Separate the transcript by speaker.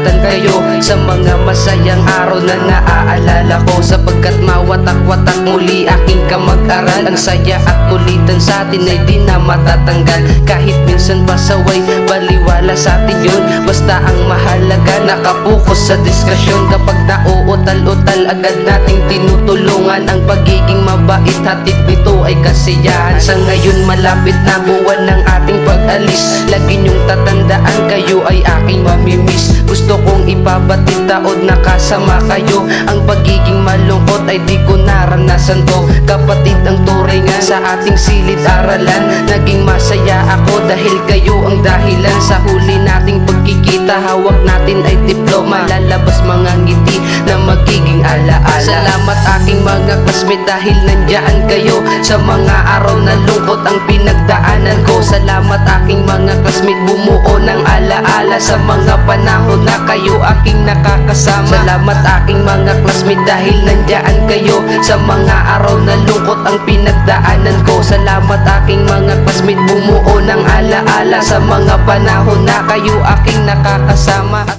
Speaker 1: masasaktan kayo sa mga masayang araw na naaalala ko, sapagkat mawatak-watak muli aking kamag-aral. Ang saya at kulitan sa atin ay di na matatanggal, kahit minsan pasaway baliwala sa atin yun. Basta ang mahalaga nakapokus sa diskusyon, kapag nauutal-utal agad nating tinutulungan. Ang pagiging mabait hatid nito ay kasiyahan. Sa ngayon malapit na buwan ng ating pag-alis, lagi niyong tatandaan kayo ay aking mamimiss. Gusto kong ipabatid taod na kasama kayo. Ang pagiging malungkot ay di ko naranasan to, kapatid ang turingan sa ating silid-aralan. Naging masaya ako dahil kayo ang dahilan sa huli nating pagkikita. Hawak natin ay diploma, lalabas mga ngiti na magiging alaala. Salamat aking mga classmate dahil nandiyan kayo sa mga araw na lungkot ang pinagdaanan ko. Salamat aking mga classmate, bumuo ng alaala sa mga panahon na kayo aking nakakasama. Salamat aking mga classmate dahil nandiyan kayo sa mga araw na lungkot ang pinagdaanan ko. Salamat aking mga classmate, bumuo ng alaala sa mga panahon na kayo aking nakakasama.